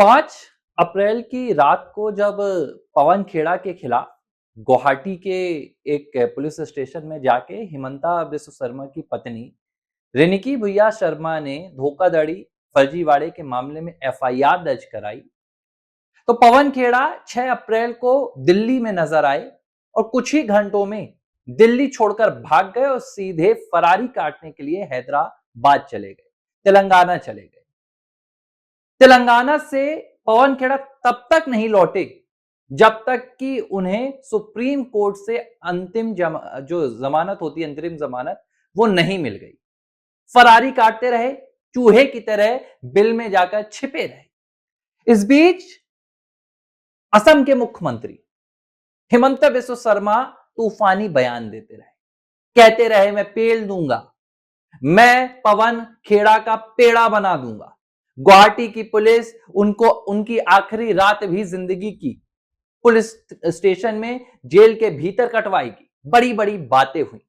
5 अप्रैल की रात को जब पवन खेड़ा के खिलाफ गुवाहाटी के एक पुलिस स्टेशन में जाके हिमंता बिस्व शर्मा की पत्नी रिनिकी भुइया शर्मा ने धोखाधड़ी फर्जीवाड़े के मामले में एफआईआर दर्ज कराई। तो पवन खेड़ा 6 अप्रैल को दिल्ली में नजर आए और कुछ ही घंटों में दिल्ली छोड़कर भाग गए और सीधे फरारी काटने के लिए हैदराबाद चले गए, तेलंगाना चले गए। तेलंगाना से पवन खेड़ा तब तक नहीं लौटे जब तक कि उन्हें सुप्रीम कोर्ट से जो जमानत होती है, अंतरिम जमानत, वो नहीं मिल गई। फरारी काटते रहे, चूहे की तरह बिल में जाकर छिपे रहे। इस बीच असम के मुख्यमंत्री हिमंता बिस्व शर्मा तूफानी बयान देते रहे, कहते रहे मैं पेल दूंगा, मैं पवन खेड़ा का पेड़ा बना दूंगा। गुवाहाटी की पुलिस उनको उनकी आखिरी रात भी जिंदगी की पुलिस स्टेशन में जेल के भीतर कटवाएगी। बड़ी बड़ी बातें हुई,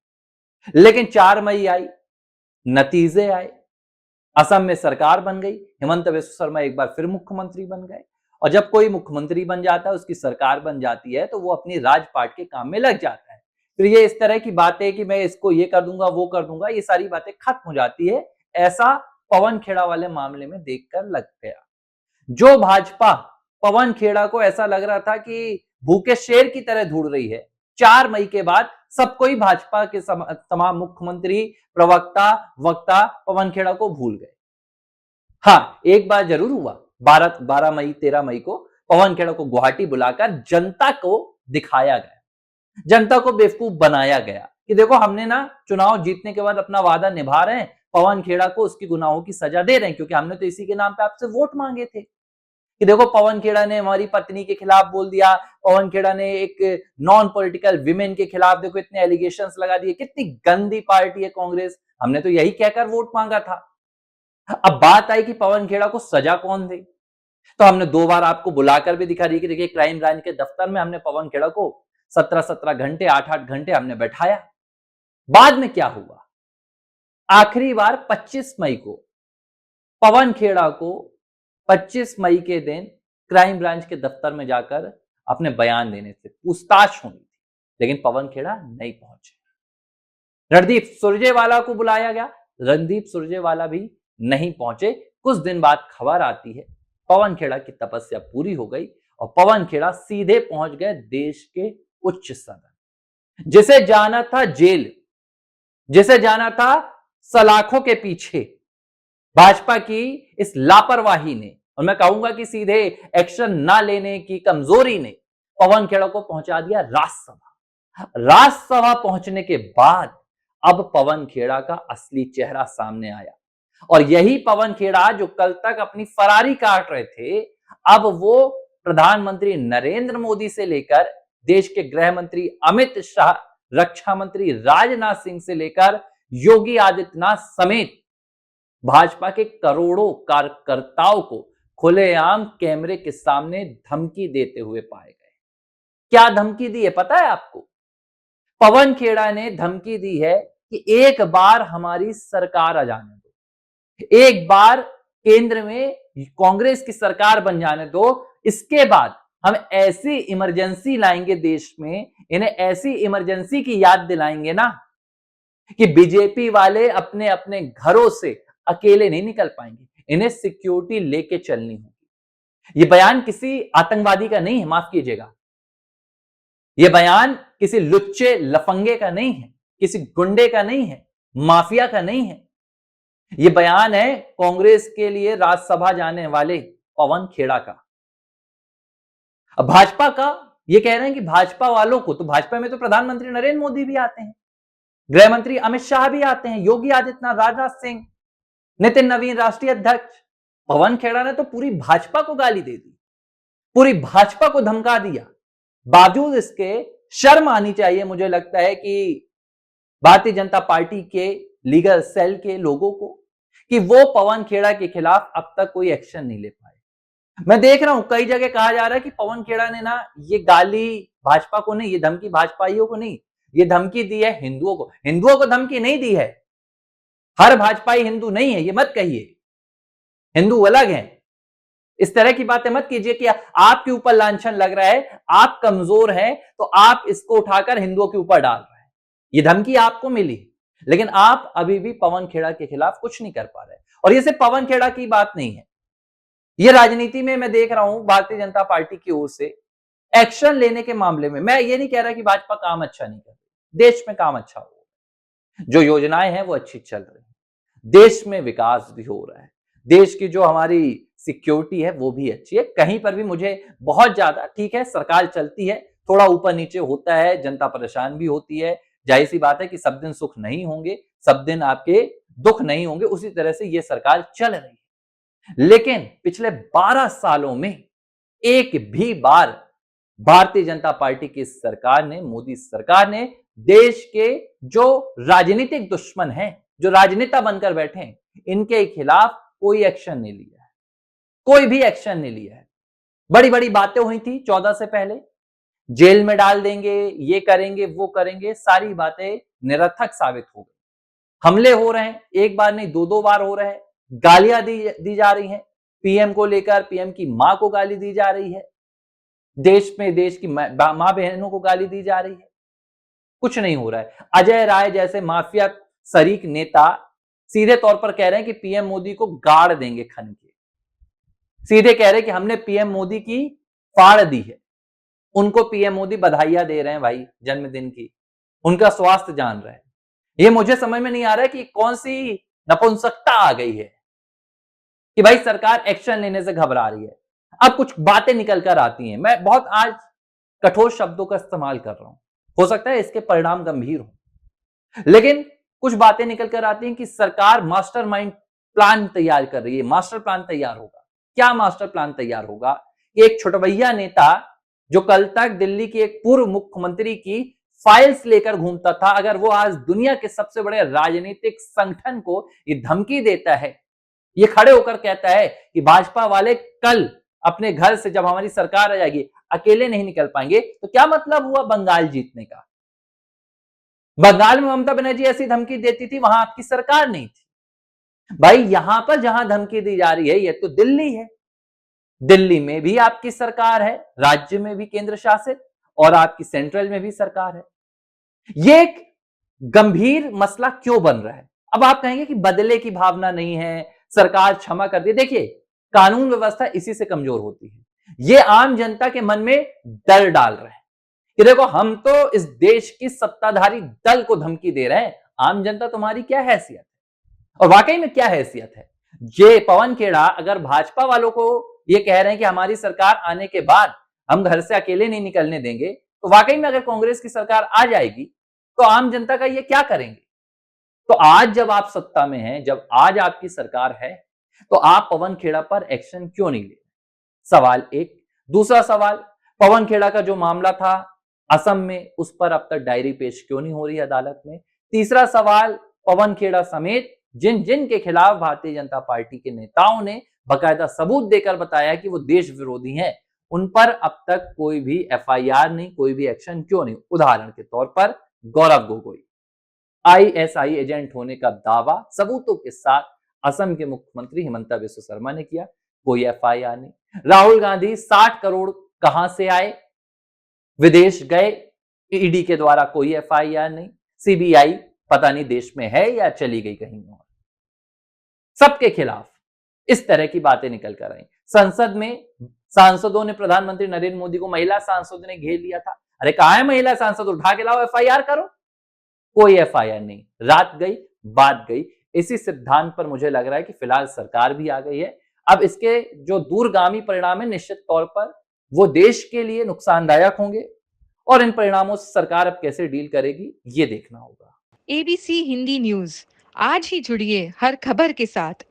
लेकिन 4 मई आई, नतीजे आए। असम में सरकार बन गई, हिमंत बिस्व शर्मा एक बार फिर मुख्यमंत्री बन गए। और जब कोई मुख्यमंत्री बन जाता है, उसकी सरकार बन जाती है, तो वो अपनी राजपाट के काम में लग जाता है। फिर ये इस तरह की बातें कि मैं इसको ये कर दूंगा, वो कर दूंगा, ये सारी बातें खत्म हो जाती है। ऐसा पवन खेड़ा वाले मामले में देखकर लग गया। जो भाजपा पवन खेड़ा को ऐसा लग रहा था कि भूखे शेर की तरह ढूंढ रही है, 4 मई के बाद सबको ही भाजपा के तमाम मुख्यमंत्री, प्रवक्ता, वक्ता पवन खेड़ा को भूल गए। हाँ, एक बार जरूर हुआ, 12 मई 13 मई को पवन खेड़ा को गुवाहाटी बुलाकर जनता को दिखाया गया, जनता को बेवकूफ बनाया गया कि देखो हमने ना चुनाव जीतने के बाद अपना वादा निभा रहे हैं, पवन खेड़ा को उसकी गुनाहों की सजा दे रहे हैं, क्योंकि हमने तो इसी के नाम पे आपसे वोट मांगे थे कि देखो पवन खेड़ा ने हमारी पत्नी के खिलाफ बोल दिया, पवन खेड़ा ने एक नॉन पॉलिटिकल विमेन के खिलाफ देखो इतने एलिगेशंस लगा दिए, कितनी गंदी पार्टी है कांग्रेस, हमने तो यही कहकर वोट मांगा था। अब बात आई कि पवन खेड़ा को सजा कौन दे, तो हमने 2 बार आपको बुलाकर भी दिखा दी कि देखिए क्राइम ब्रांच के दफ्तर में हमने पवन खेड़ा को 17-17 घंटे, 8-8 घंटे हमने बैठाया। बाद में क्या हुआ, आखिरी बार 25 मई को पवन खेड़ा को 25 मई के दिन क्राइम ब्रांच के दफ्तर में जाकर अपने बयान देने से पूछताछ होनी थी, लेकिन पवन खेड़ा नहीं पहुंचे। रणदीप सुरजेवाला को बुलाया गया, रणदीप सुरजेवाला भी नहीं पहुंचे। कुछ दिन बाद खबर आती है पवन खेड़ा की तपस्या पूरी हो गई और पवन खेड़ा सीधे पहुंच गए देश के उच्च सदन। जिसे जाना था जेल, जिसे जाना था सलाखों के पीछे, भाजपा की इस लापरवाही ने, और मैं कहूंगा कि सीधे एक्शन ना लेने की कमजोरी ने पवन खेड़ा को पहुंचा दिया राज्यसभा। राज्यसभा पहुंचने के बाद अब पवन खेड़ा का असली चेहरा सामने आया, और यही पवन खेड़ा जो कल तक अपनी फरारी काट रहे थे, अब वो प्रधानमंत्री नरेंद्र मोदी से लेकर देश के गृह मंत्री अमित शाह, रक्षा मंत्री राजनाथ सिंह से लेकर योगी आदित्यनाथ समेत भाजपा के करोड़ों कार्यकर्ताओं को खुलेआम कैमरे के सामने धमकी देते हुए पाए गए। क्या धमकी दी है पता है आपको? पवन खेड़ा ने धमकी दी है कि एक बार हमारी सरकार आ जाने दो, एक बार केंद्र में कांग्रेस की सरकार बन जाने दो, इसके बाद हम ऐसी इमरजेंसी लाएंगे देश में, इन्हें ऐसी इमरजेंसी की याद दिलाएंगे ना कि बीजेपी वाले अपने अपने घरों से अकेले नहीं निकल पाएंगे, इन्हें सिक्योरिटी लेके चलनी होगी। यह बयान किसी आतंकवादी का नहीं है, माफ कीजिएगा, यह बयान किसी लुच्चे लफंगे का नहीं है, किसी गुंडे का नहीं है, माफिया का नहीं है। यह बयान है कांग्रेस के लिए राज्यसभा जाने वाले पवन खेड़ा का। अब भाजपा का ये कह रहे हैं कि भाजपा वालों को, तो भाजपा में तो प्रधानमंत्री नरेंद्र मोदी भी आते हैं, गृह मंत्री अमित शाह भी आते हैं, योगी आदित्यनाथ, राजनाथ सिंह, नितिन नवीन राष्ट्रीय अध्यक्ष। पवन खेड़ा ने तो पूरी भाजपा को गाली दे दी, पूरी भाजपा को धमका दिया। बावजूद इसके शर्म आनी चाहिए मुझे लगता है कि भारतीय जनता पार्टी के लीगल सेल के लोगों को, कि वो पवन खेड़ा के खिलाफ अब तक कोई एक्शन नहीं ले पाए। मैं देख रहा हूं कई जगह कहा जा रहा है कि पवन खेड़ा ने ना ये गाली भाजपा को नहीं, ये धमकी भाजपाइयों को नहीं, ये धमकी दी है हिंदुओं को। हिंदुओं को धमकी नहीं दी है, हर भाजपाई हिंदू नहीं है, ये मत कहिए, हिंदू अलग हैं, इस तरह की बातें मत कीजिए कि आपके ऊपर लांछन लग रहा है, आप कमजोर हैं, तो आप इसको उठाकर हिंदुओं के ऊपर डाल रहे हैं। ये धमकी आपको मिली, लेकिन आप अभी भी पवन खेड़ा के खिलाफ कुछ नहीं कर पा रहे। और ये सिर्फ पवन खेड़ा की बात नहीं है, ये राजनीति में मैं देख रहा हूं भारतीय जनता पार्टी की ओर से एक्शन लेने के मामले में। मैं ये नहीं कह रहा कि भाजपा काम अच्छा नहीं कर रही, देश में काम अच्छा हो, जो योजनाएं हैं वो अच्छी चल रही हैं, देश में विकास भी हो रहा है, देश की जो हमारी सिक्योरिटी है वो भी अच्छी है। कहीं पर भी मुझे बहुत ज्यादा, ठीक है सरकार चलती है, थोड़ा ऊपर नीचे होता है, जनता परेशान भी होती है, जाहिर सी बात है कि सब दिन सुख नहीं होंगे, सब दिन आपके दुख नहीं होंगे, उसी तरह से ये सरकार चल रही है। लेकिन पिछले 12 सालों में एक भी बार भारतीय जनता पार्टी की सरकार ने, मोदी सरकार ने देश के जो राजनीतिक दुश्मन हैं, जो राजनेता बनकर बैठे हैं, इनके खिलाफ कोई एक्शन नहीं लिया है, कोई भी एक्शन नहीं लिया है। बड़ी बड़ी बातें हुई थी 14 से पहले, जेल में डाल देंगे, ये करेंगे, वो करेंगे, सारी बातें निरर्थक साबित हो गई। हमले हो रहे हैं, एक बार नहीं दो दो बार हो रहे हैं, गालियां दी जा रही हैं, पीएम को लेकर पीएम की मां को गाली दी जा रही है, देश में देश की मां बहनों को गाली दी जा रही है, कुछ नहीं हो रहा है। अजय राय जैसे माफिया शरीक नेता सीधे तौर पर कह रहे हैं कि पीएम मोदी को गाड़ देंगे खन के, सीधे कह रहे हैं कि हमने पीएम मोदी की फाड़ दी है। उनको पीएम मोदी बधाइयां दे रहे हैं भाई जन्मदिन की, उनका स्वास्थ्य जान रहे हैं। ये मुझे समझ में नहीं आ रहा है कि कौन सी नपुंसकता आ गई है कि भाई सरकार एक्शन लेने से घबरा रही है। अब कुछ बातें निकल कर आती हैं, मैं बहुत आज कठोर शब्दों का इस्तेमाल कर रहा हूं, हो सकता है इसके परिणाम गंभीर हो, लेकिन कुछ बातें निकल कर आती हैं कि सरकार मास्टरमाइंड प्लान तैयार कर रही है, मास्टर प्लान तैयार होगा। क्या मास्टर प्लान तैयार होगा? एक छुटभैया नेता जो कल तक दिल्ली के एक पूर्व मुख्यमंत्री की फाइल्स लेकर घूमता था, अगर वो आज दुनिया के सबसे बड़े राजनीतिक संगठन को ये धमकी देता है, ये खड़े होकर कहता है कि भाजपा वाले कल अपने घर से जब हमारी सरकार आ जाएगी अकेले नहीं निकल पाएंगे, तो क्या मतलब हुआ बंगाल जीतने का? बंगाल में ममता बनर्जी ऐसी धमकी देती थी, वहां आपकी सरकार नहीं थी। भाई यहां पर जहां धमकी दी जा रही है ये तो दिल्ली है, दिल्ली में भी आपकी सरकार है, राज्य में भी केंद्र शासित, और आपकी सेंट्रल में भी सरकार है। ये एक गंभीर मसला क्यों बन रहा है? अब आप कहेंगे कि बदले की भावना नहीं है, सरकार क्षमा कर दी। देखिए कानून व्यवस्था इसी से कमजोर होती है, ये आम जनता के मन में डर डाल रहे हैं कि देखो हम तो इस देश की सत्ताधारी दल को धमकी दे रहे हैं, आम जनता तुम्हारी क्या हैसियत है? और वाकई में क्या हैसियत है? ये पवन खेड़ा अगर भाजपा वालों को ये कह रहे हैं कि हमारी सरकार आने के बाद हम घर से अकेले नहीं निकलने देंगे, तो वाकई में अगर कांग्रेस की सरकार आ जाएगी तो आम जनता का ये क्या करेंगे? तो आज जब आप सत्ता में हैं, जब आज आपकी सरकार है, तो आप पवन खेड़ा पर एक्शन क्यों नहीं ले रहे? सवाल एक। दूसरा सवाल, पवन खेड़ा का जो मामला था असम में, उस पर अब तक डायरी पेश क्यों नहीं हो रही अदालत में? तीसरा सवाल, पवन खेड़ा समेत जिन जिन के खिलाफ भारतीय जनता पार्टी के नेताओं ने बकायदा सबूत देकर बताया कि वो देश विरोधी हैं, उन पर अब तक कोई भी एफआईआर नहीं, कोई भी एक्शन क्यों नहीं? उदाहरण के तौर पर गौरव गोगोई आईएसआई एजेंट होने का दावा सबूतों के साथ असम के मुख्यमंत्री हिमंता बिस्वा शर्मा ने किया, कोई एफआईआर नहीं। राहुल गांधी 60 करोड़ कहां से आए, विदेश गए, ईडी के द्वारा कोई एफआईआर नहीं, सीबीआई पता नहीं देश में है या चली गई कहीं और। सबके खिलाफ इस तरह की बातें निकल कर आई। संसद में सांसदों ने प्रधानमंत्री नरेंद्र मोदी को, महिला सांसदों ने घेर लिया था, अरे कहां है महिला सांसद, उठा के लाओ एफआईआर करो। कोई एफआईआर नहीं, रात गई बात गई। इसी सिद्धांत पर मुझे लग रहा है कि फिलहाल सरकार भी आ गई है। अब इसके जो दूरगामी परिणाम है निश्चित तौर पर वो देश के लिए नुकसानदायक होंगे, और इन परिणामों से सरकार अब कैसे डील करेगी ये देखना होगा। एबीसी हिंदी न्यूज, आज ही जुड़िए हर खबर के साथ